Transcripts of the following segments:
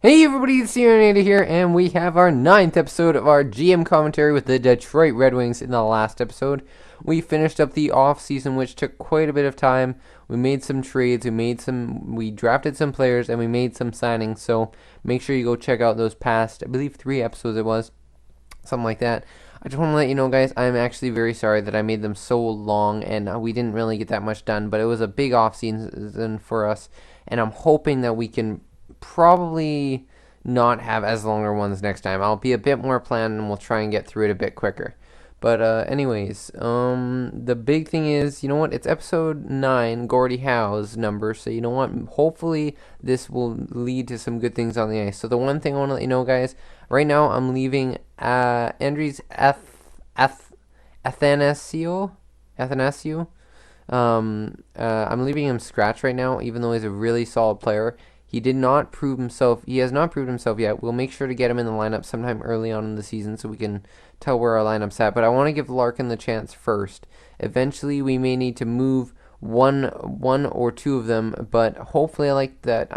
Hey everybody, it's Aaronator here, and we have our 9th episode of our GM commentary with the Detroit Red Wings. In the last episode, we finished up the off season, which took quite a bit of time. We made some trades, we drafted some players, and we made some signings. So make sure you go check out those past, I believe 3 episodes it was, something like that. I just want to let you know, guys, I'm actually very sorry that I made them so long, and we didn't really get that much done. But it was a big off season for us, and I'm hoping that we can probably not have as longer ones next time. I'll be a bit more planned and we'll try and get through it a bit quicker. But anyways, the big thing is, you know what? It's episode 9, Gordie Howe's number. So you know what? Hopefully this will lead to some good things on the ice. So the one thing I want to let you know, guys, right now I'm leaving Andries Athanasio. I'm leaving him scratch right now, even though he's a really solid player. He did not prove himself. He has not proved himself yet. We'll make sure to get him in the lineup sometime early on in the season so we can tell where our lineup's at. But I want to give Larkin the chance first. Eventually, we may need to move one or two of them, but hopefully, I like that.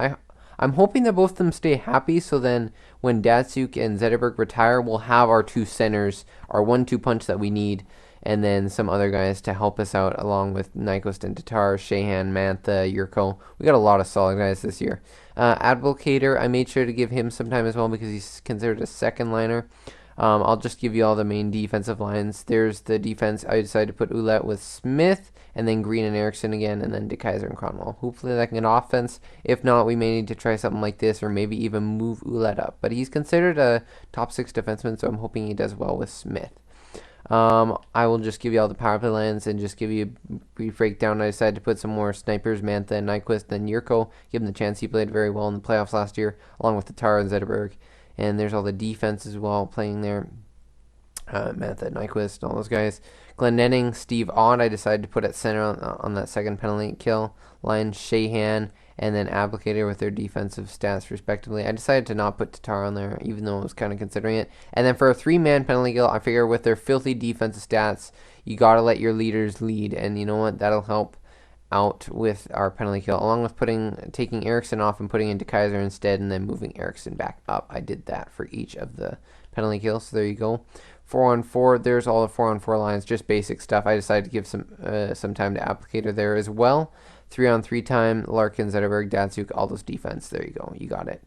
I'm hoping that both of them stay happy. So then, when Datsuk and Zetterberg retire, we'll have our two centers, our 1-2 punch that we need, and then some other guys to help us out along with Nyquist and Tatar, Shahan, Mantha, Yurko. We got a lot of solid guys this year. Advocator, I made sure to give him some time as well because he's considered a second liner. I'll just give you all the main defensive lines. There's the defense. I decided to put Ouellette with Smith, and then Green and Erickson again, and then DeKaiser and Cronwall. Hopefully that can get offense. If not, we may need to try something like this, or maybe even move Ouellette up. But he's considered a top 6 defenseman, so I'm hoping he does well with Smith. I will just give you all the power play lines and just give you a brief breakdown. I decided to put some more snipers, Mantha and Nyquist, then Yurko. Give him the chance. He played very well in the playoffs last year, along with Tatar and Zetterberg. And there's all the defense as well playing there. Mantha, Nyquist, all those guys. Glendening, Steve Ott, I decided to put at center on that second penalty kill line. Shahan, and then Applicator with their defensive stats respectively. I decided to not put Tatar on there, even though I was kind of considering it. And then for a 3-man penalty kill, I figure with their filthy defensive stats, you got to let your leaders lead. And you know what? That'll help out with our penalty kill, along with taking Erickson off and putting in DeKaiser instead, and then moving Erickson back up. I did that for each of the penalty kills, so there you go. 4-on-4, there's all the 4-on-4 lines, just basic stuff. I decided to give some time to Applicator there as well. 3-on-3 time, Larkin, Zetterberg, Datsuk, all those defense. There you go, you got it.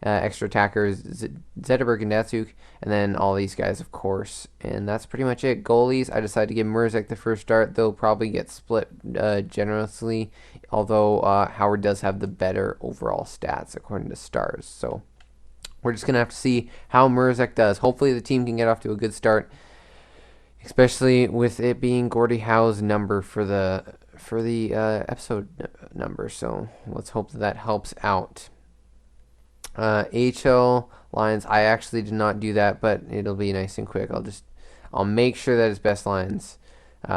Extra attackers, Zetterberg and Datsuk, and then all these guys, of course. And that's pretty much it. Goalies, I decided to give Mrazek the first start. They'll probably get split generously, although Howard does have the better overall stats according to Stars. So we're just going to have to see how Mrazek does. Hopefully the team can get off to a good start, especially with it being Gordie Howe's number for the episode number. So let's hope that helps out. AHL lines, I actually did not do that, but it'll be nice and quick. I'll make sure that it's best lines.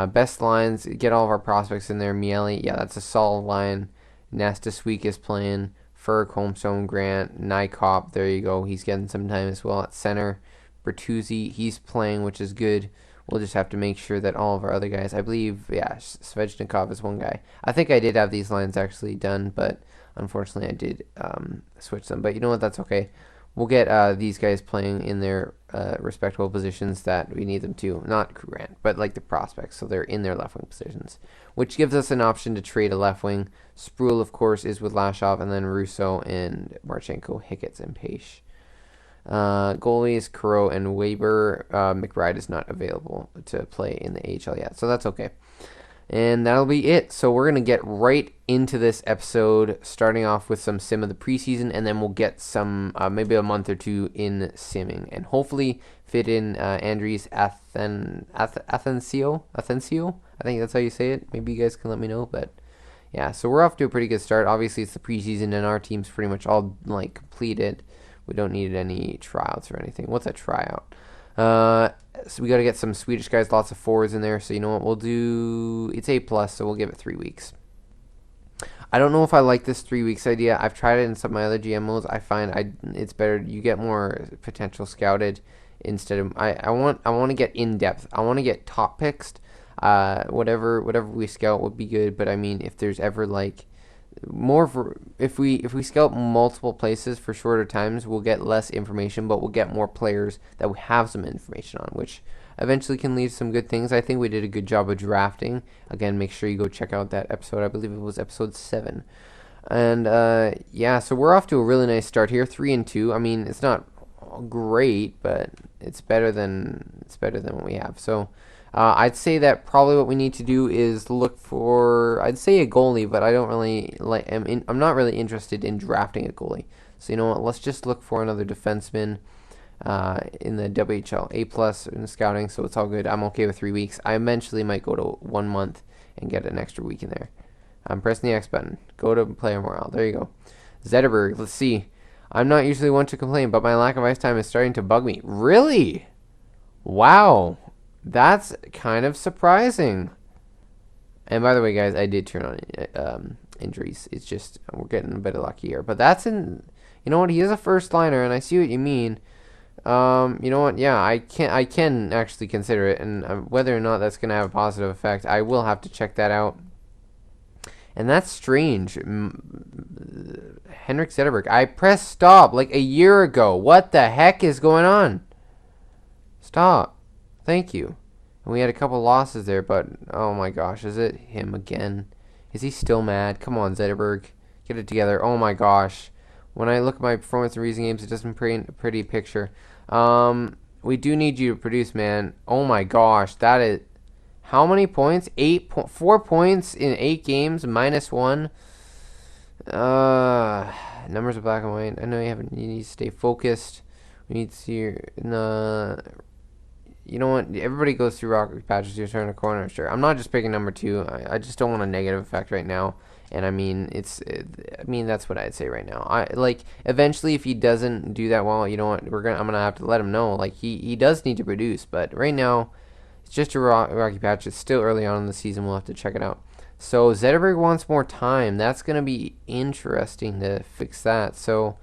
Best lines, get all of our prospects in there. Miele, yeah, that's a solid line. Nastasweek is playing. Ferg, Holmstone, Grant, Nykop, there you go. He's getting some time as well at center. Bertuzzi, he's playing, which is good. We'll just have to make sure that all of our other guys, I believe, yeah, Svechnikov is one guy. I think I did have these lines actually done, but unfortunately I did switch them. But you know what, that's okay. We'll get these guys playing in their respectable positions that we need them to. Not Grant, but like the prospects, so they're in their left wing positions, which gives us an option to trade a left wing. Spruill, of course, is with Lashov, and then Russo and Marchenko, Hicketts, and Pache. Goalies, Kuro and Weber. McBride is not available to play in the AHL yet, so that's okay. And that'll be it. So we're going to get right into this episode, starting off with some sim of the preseason, and then we'll get some, maybe a month or two in simming, and hopefully fit in Andries Athanasio. I think that's how you say it. Maybe you guys can let me know, but yeah, so we're off to a pretty good start. Obviously, it's the preseason, and our team's pretty much all completed. We don't need any tryouts or anything. What's a tryout? So we got to get some Swedish guys, lots of forwards in there. So you know what we'll do? It's A+, so we'll give it 3 weeks. I don't know if I like this 3 weeks idea. I've tried it in some of my other GM modes. I find it's better. You get more potential scouted instead of I want to get in depth. I want to get top picks. Whatever we scout would be good. But I mean, if there's ever like more for if we scout multiple places for shorter times, we'll get less information, but we'll get more players that we have some information on, which eventually can lead to some good things. I think we did a good job of drafting. Again, make sure you go check out that episode. I believe it was episode 7. And yeah, so we're off to a really nice start here, 3-2. I mean, it's not great, but it's better than what we have. So I'd say that probably what we need to do is look for, I'd say, a goalie, but I don't really like. I'm not really interested in drafting a goalie. So you know what? Let's just look for another defenseman in the WHL, A+ in scouting. So it's all good. I'm okay with 3 weeks. I eventually might go to 1 month and get an extra week in there. I'm pressing the X button. Go to player morale. There you go. Zetterberg. Let's see. I'm not usually one to complain, but my lack of ice time is starting to bug me. Really? Wow. That's kind of surprising. And by the way, guys, I did turn on injuries. It's just we're getting a bit of lucky here. But that's in. You know what? He is a first liner, and I see what you mean. You know what? Yeah, I can actually consider it, and whether or not that's gonna have a positive effect, I will have to check that out. And that's strange. Henrik Zetterberg. I pressed stop like a year ago. What the heck is going on? Stop. Thank you. And we had a couple losses there, but oh my gosh, is it him again? Is he still mad? Come on, Zetterberg. Get it together. Oh my gosh. When I look at my performance in recent games, it doesn't paint a pretty picture. We do need you to produce, man. Oh my gosh, that is. How many points? 4 points in 8 games, -1. Numbers are black and white. I know you need to stay focused. We need to see you know what? Everybody goes through rocky patches. You turn a corner. Sure. I'm not just picking number 2. I just don't want a negative effect right now. And I mean, that's what I'd say right now. Eventually, if he doesn't do that well, you know what? I'm gonna have to let him know. Like he does need to produce, but right now. It's just a rocky patch. It's still early on in the season. We'll have to check it out. So Zetterberg wants more time. That's going to be interesting to fix that. So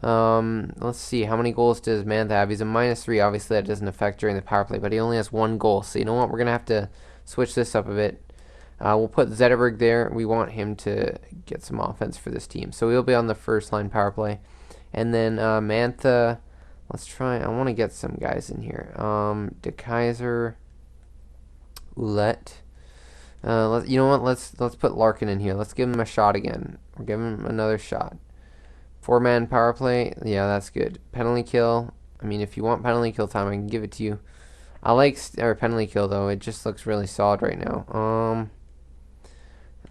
let's see. How many goals does Mantha have? He's a -3. Obviously, that doesn't affect during the power play, but he only has 1 goal. So you know what? We're going to have to switch this up a bit. We'll put Zetterberg there. We want him to get some offense for this team. So he'll be on the first line power play. And then Mantha, let's try. I want to get some guys in here. De Kaiser. Ouellette. You know what? Let's put Larkin in here. Let's give him a shot again. We'll give him another shot. 4-man power play. Yeah, that's good. Penalty kill. I mean, if you want penalty kill time, I can give it to you. I like penalty kill though. It just looks really solid right now.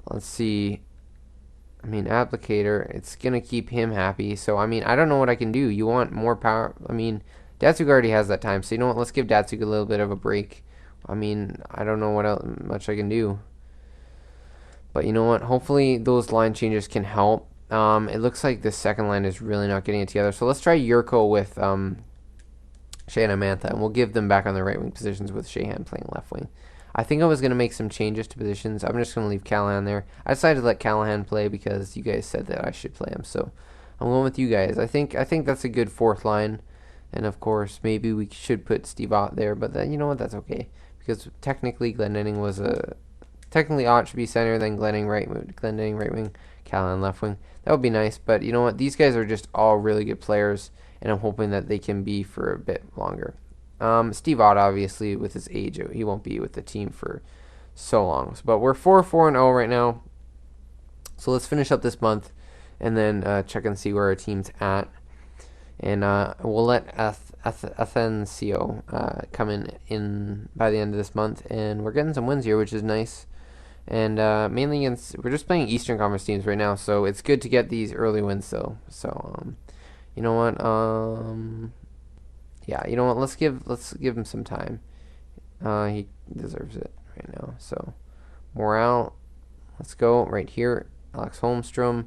Let's see. I mean, applicator. It's gonna keep him happy. So I mean, I don't know what I can do. You want more power? I mean, Datsuk already has that time. So you know what? Let's give Datsuk a little bit of a break. I mean, I don't know what much I can do. But you know what? Hopefully those line changes can help. It looks like the second line is really not getting it together. So let's try Yurko with Sheahan and Mantha. And we'll give them back on the right wing positions with Sheahan playing left wing. I think I was going to make some changes to positions. I'm just going to leave Callahan there. I decided to let Callahan play because you guys said that I should play him. So I'm going with you guys. I think that's a good 4th line. And of course, maybe we should put Steve Ott there. But then, you know what? That's okay. Because technically Glendening technically Ott should be center, then Glendening right wing, Callahan left wing. That would be nice, but you know what? These guys are just all really good players, and I'm hoping that they can be for a bit longer. Steve Ott, obviously, with his age, he won't be with the team for so long. But we're 4-4-0 right now, so let's finish up this month, and then check and see where our team's at. And we'll let Athencio come in by the end of this month. And we're getting some wins here, which is nice. And mainly we're just playing Eastern Conference teams right now. So it's good to get these early wins, though. So, you know what? Yeah, you know what? Let's give him some time. He deserves it right now. So, morale. Let's go right here. Alex Holmstrom.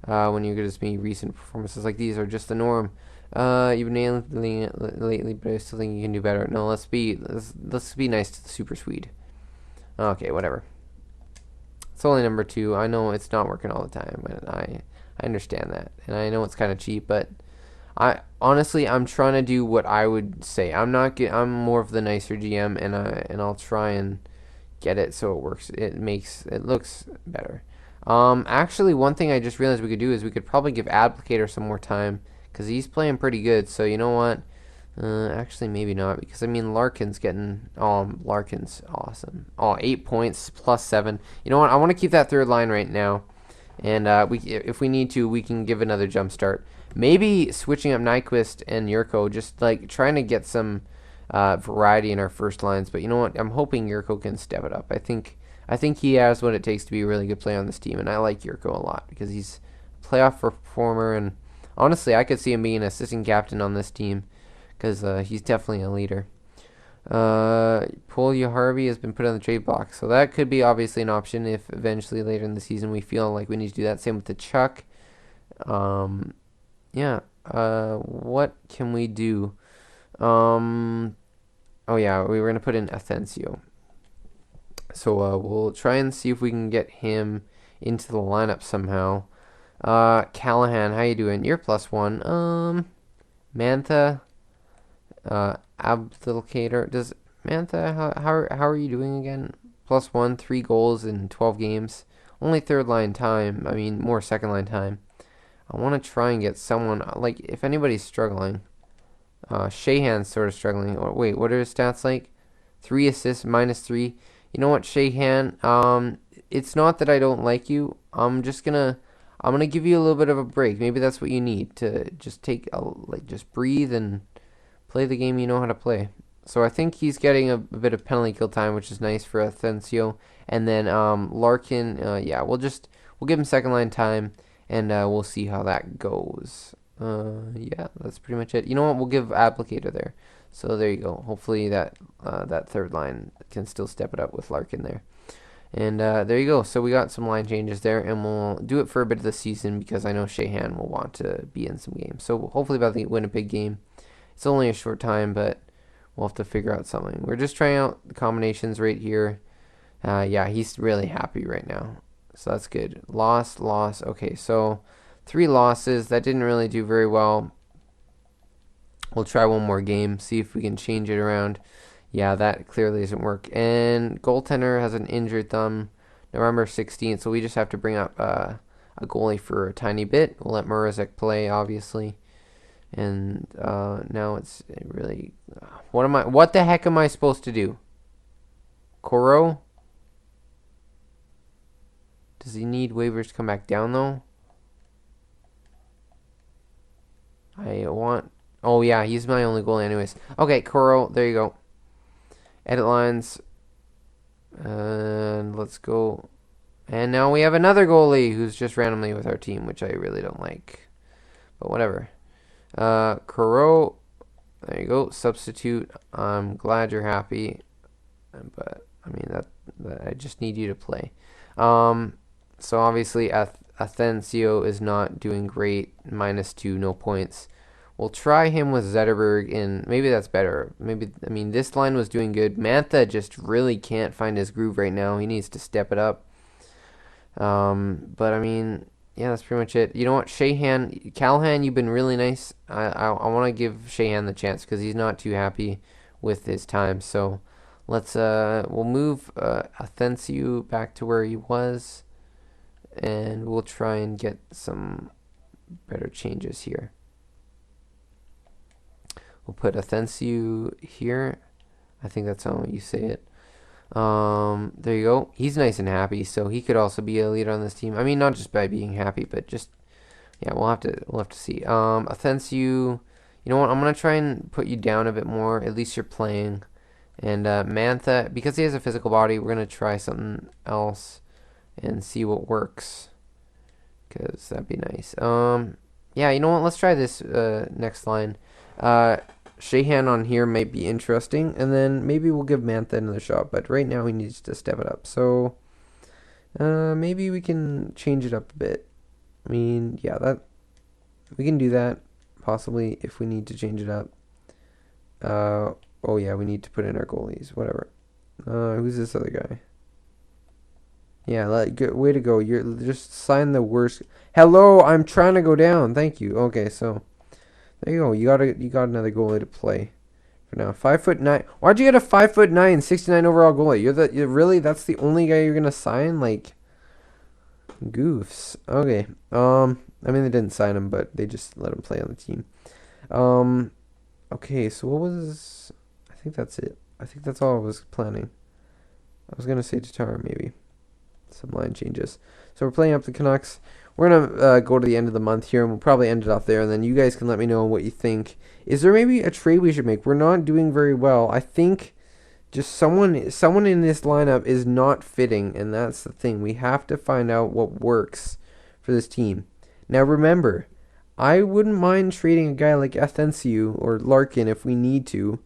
When you just me recent performances like these are just the norm. You've been nailing it lately, but I still think you can do better. No, let's be nice to the Super Swede. Okay, whatever. It's only number 2. I know it's not working all the time, but I understand that, and I know it's kind of cheap, but I'm trying to do what I would say. I'm more of the nicer GM, and I'll try and get it so it works. It looks better. Actually, one thing I just realized we could do is we could probably give Applicator some more time because he's playing pretty good. So you know what? Actually, maybe not because I mean Larkin's getting. Larkin's awesome. Oh, 8 points plus 7. You know what? I want to keep that third line right now, and if we need to, we can give another jump start. Maybe switching up Nyquist and Yurko, just like trying to get some variety in our first lines. But you know what? I'm hoping Yurko can step it up. I think he has what it takes to be a really good player on this team, and I like Yurko a lot because he's a playoff performer, and honestly, I could see him being an assistant captain on this team because he's definitely a leader. Polya Harvey has been put on the trade block, so that could be obviously an option if eventually later in the season we feel like we need to do that. Same with the Chuck. Yeah. What can we do? Oh yeah, we were gonna put in Athencio. So we'll try and see if we can get him into the lineup somehow. Callahan, how you doing? You're +1. Mantha, Abdulkader. Does Mantha? How are you doing again? +1, 3 goals in 12 games. Only third line time. I mean, more second line time. I want to try and get someone like if anybody's struggling. Shahan's sort of struggling. Or wait, what are his stats like? 3 assists, -3. You know what, Shahan? It's not that I don't like you. I'm gonna give you a little bit of a break. Maybe that's what you need to just just breathe and play the game you know how to play. So I think he's getting a bit of penalty kill time, which is nice for Athencio. And then Larkin, yeah, we'll give him second line time, and we'll see how that goes. Yeah, that's pretty much it. You know what? We'll give Applicator there. So there you go. Hopefully that third line can still step it up with Larkin there. And there you go. So we got some line changes there, and we'll do it for a bit of the season because I know Shahan will want to be in some games. So hopefully by the Winnipeg game, it's only a short time, but we'll have to figure out something. We're just trying out the combinations right here. Yeah, he's really happy right now. So that's good. Loss. Okay, so 3 losses. That didn't really do very well. We'll try one more game, see if we can change it around. Yeah, that clearly doesn't work. And goaltender has an injured thumb, November 16th, so we just have to bring up a goalie for a tiny bit. We'll let Mrazek play, obviously. And now it's really... What the heck am I supposed to do? Coro? Does he need waivers to come back down, though? Oh, yeah, he's my only goalie anyways. Okay, Coro, there you go. Edit lines. And let's go. And now we have another goalie who's just randomly with our team, which I really don't like. But whatever. Coro, there you go. Substitute. I'm glad you're happy. But, I mean, that I just need you to play. So obviously, Athencio is not doing great. -2, no points. We'll try him with Zetterberg, and maybe that's better. I mean, this line was doing good. Mantha just really can't find his groove right now. He needs to step it up. But I mean, yeah, that's pretty much it. You know what, Callahan, you've been really nice. I want to give Shahan the chance because he's not too happy with his time. So we'll move Athencio back to where he was, and we'll try and get some better changes here. We'll put Athencio here. I think that's how you say it. There you go. He's nice and happy, so he could also be a leader on this team. I mean, not just by being happy, but just yeah. We'll have to see. Athencio, you know what? I'm gonna try and put you down a bit more. At least you're playing. And Mantha, because he has a physical body, we're gonna try something else and see what works. Cause that'd be nice. Yeah. You know what? Let's try this next line. Shahan on here might be interesting, and then maybe we'll give Mantha another shot, but right now he needs to step it up. So maybe we can change it up a bit. I mean, yeah, that we can do that possibly if we need to change it up. Oh yeah, we need to put in our goalies. Whatever. Who's this other guy? Yeah, way to go. You're just sign the worst. Hello, I'm trying to go down. Thank you. Okay, so. There you go. You got another goalie to play for now. 5'9". Why'd you get a 5'9", 69 overall goalie? You're really that's the only guy you're gonna sign? Like, Goofs. Okay. I mean, they didn't sign him, but they just let him play on the team. Okay, so what was... I think that's it. I think that's all I was planning. I was going to say Tatar, maybe. Some line changes. So we're playing up the Canucks. We're going to go to the end of the month here, and we'll probably end it off there, and then you guys can let me know what you think. Is there maybe a trade we should make? We're not doing very well. I think just someone in this lineup is not fitting, and that's the thing. We have to find out what works for this team. Now remember, I wouldn't mind trading a guy like Athensiu or Larkin if we need to,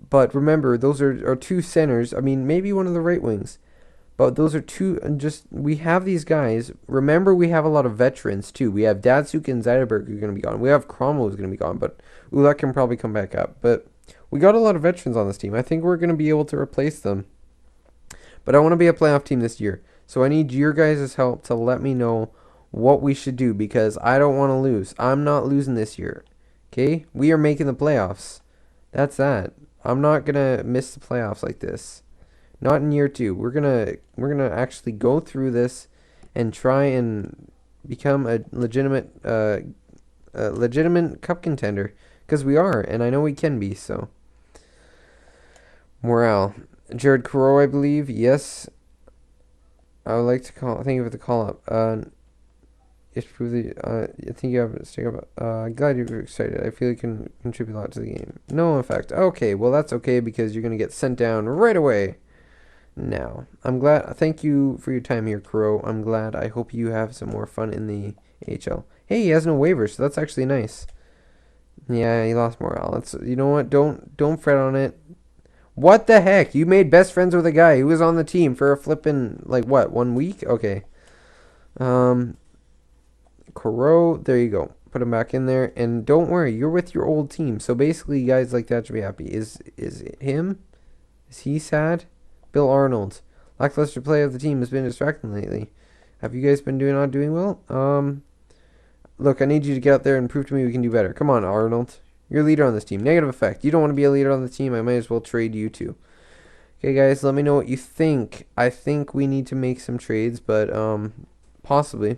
but remember those are two centers. I mean, maybe one of the right wings, but those are two. And just we have these guys. Remember, we have a lot of veterans too. We have Datsuk and Zyderberg who are going to be gone. We have Cromwell who's going to be gone, but Ulak can probably come back up. But we got a lot of veterans on this team. I think we're going to be able to replace them. But I want to be a playoff team this year. So I need your guys' help to let me know what we should do because I don't want to lose. I'm not losing this year. Okay? We are making the playoffs. That's that. I'm not going to miss the playoffs like this. Not in year 2. We're gonna actually go through this and try and become a legitimate cup contender because we are, and I know we can be. So morale. Jared Crow, I believe. Yes, I would like to think of it the call up. It's really, I think you have to stick up. Glad you're excited. I feel you can contribute a lot to the game. No effect. Okay, well that's okay because you're gonna get sent down right away. Now, I'm glad. Thank you for your time here, Crow. I'm glad. I hope you have some more fun in the AHL. Hey, he has no waivers, so that's actually nice. Yeah, he lost morale. That's, you know what? Don't fret on it. What the heck? You made best friends with a guy who was on the team for a flippin' like what, 1 week? Okay. Um, Crow, there you go. Put him back in there, and don't worry, you're with your old team. So basically, guys like that should be happy. Is it him? Is he sad? Bill Arnold. Lackluster play of the team has been distracting lately. Have you guys been not doing well? Look, I need you to get out there and prove to me we can do better. Come on, Arnold. You're a leader on this team. Negative effect. You don't want to be a leader on the team. I might as well trade you too. Okay, guys, let me know what you think. I think we need to make some trades, but possibly.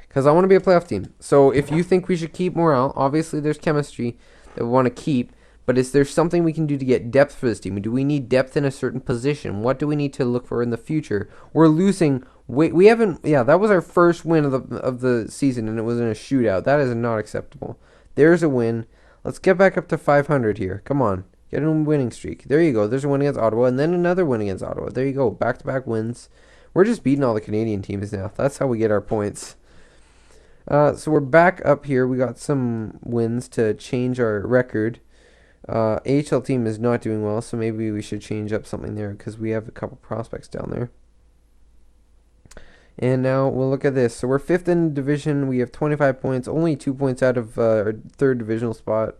Because I want to be a playoff team. So if you think we should keep morale, obviously there's chemistry that we want to keep. But is there something we can do to get depth for this team? Do we need depth in a certain position? What do we need to look for in the future? We're losing. We haven't. Yeah, that was our first win of the season, and it was in a shootout. That is not acceptable. There's a win. Let's get back up to 500 here. Come on, get a winning streak. There you go. There's a win against Ottawa, and then another win against Ottawa. There you go. Back-to-back wins. We're just beating all the Canadian teams now. That's how we get our points. So we're back up here. We got some wins to change our record. AHL team is not doing well, so maybe we should change up something there because we have a couple prospects down there. And now we'll look at this. So we're 5th in division. We have 25 points, only 2 points out of our 3rd divisional spot.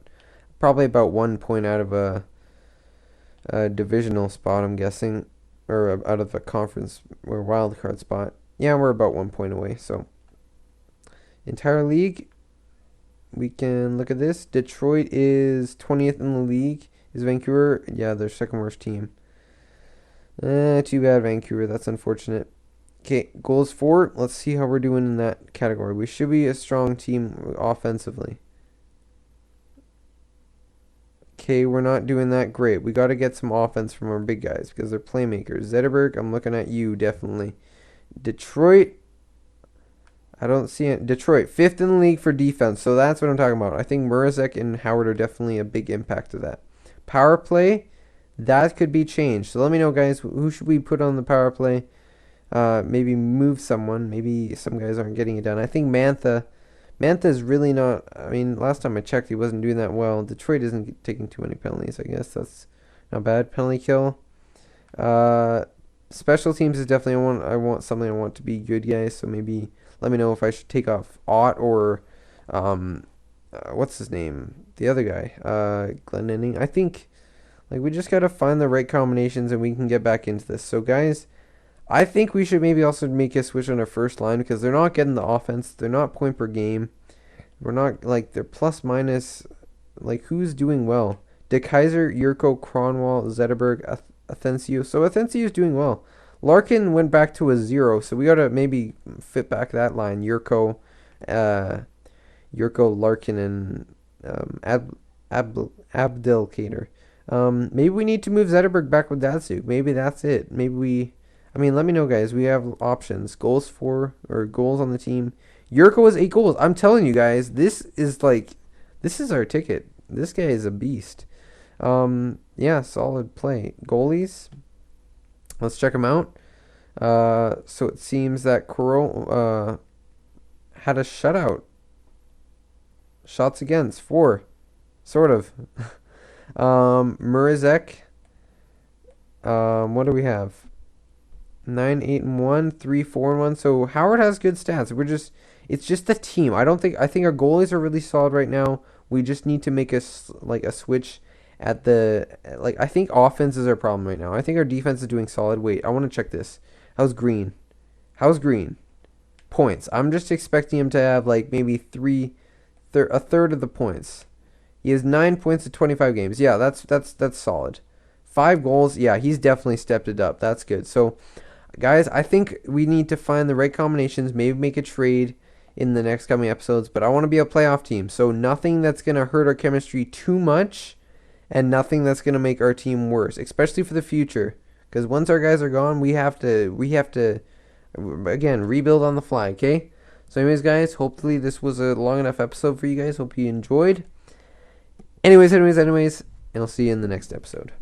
Probably about 1 point out of a divisional spot, I'm guessing, or out of a conference or wild card spot. Yeah, we're about 1 point away. So entire league. We can look at this. Detroit is 20th in the league. Is Vancouver? Yeah, their second worst team. Too bad, Vancouver. That's unfortunate. Okay, goals for. Let's see how we're doing in that category. We should be a strong team offensively. Okay, we're not doing that great. We got to get some offense from our big guys because they're playmakers. Zetterberg, I'm looking at you, definitely. Detroit. I don't see it. Detroit, 5th in the league for defense. So that's what I'm talking about. I think Mrazek and Howard are definitely a big impact of that. Power play, that could be changed. So let me know, guys, who should we put on the power play? Maybe move someone. Maybe some guys aren't getting it done. I think Mantha's really not. I mean, last time I checked, he wasn't doing that well. Detroit isn't taking too many penalties. I guess that's not bad. Penalty kill. Special teams is definitely I want something I want to be good, guys. So maybe let me know if I should take off Ott or what's his name? The other guy, Glendening. I think like we just gotta find the right combinations and we can get back into this. So guys, I think we should maybe also make a switch on our first line because they're not getting the offense. They're not point per game. We're not like they're plus minus. Like who's doing well? De Kaiser, Yurko, Cronwall, Zetterberg, Athensiu. So Athensiu is doing well. Larkin went back to a 0, so we got to maybe fit back that line. Yurko, Larkin, and Abdelkader. Maybe we need to move Zetterberg back with Datsuk. Maybe that's it. I mean, let me know, guys. We have options. Goals for, or goals on the team. Yurko has 8 goals. I'm telling you guys, this is our ticket. This guy is a beast. Yeah, solid play. Goalies. Let's check them out. So it seems that Kuro had a shutout. Shots against 4, sort of. Murazek. What do we have? 9, 8, and 1, 3, 4, and 1. So Howard has good stats. It's just the team. I think our goalies are really solid right now. We just need to make a switch at the, I think offense is our problem right now. I think our defense is doing solid. Wait, I want to check this. How's Green? Points. I'm just expecting him to have maybe a third of the points. He has 9 points in 25 games. Yeah, that's solid. 5 goals. Yeah, he's definitely stepped it up. That's good. So, guys, I think we need to find the right combinations. Maybe make a trade in the next coming episodes. But I want to be a playoff team. So nothing that's gonna hurt our chemistry too much, and nothing that's gonna make our team worse, especially for the future. Because once our guys are gone, we have to again rebuild on the fly. Okay. So, anyways, guys, hopefully this was a long enough episode for you guys. Hope you enjoyed. Anyways, and I'll see you in the next episode.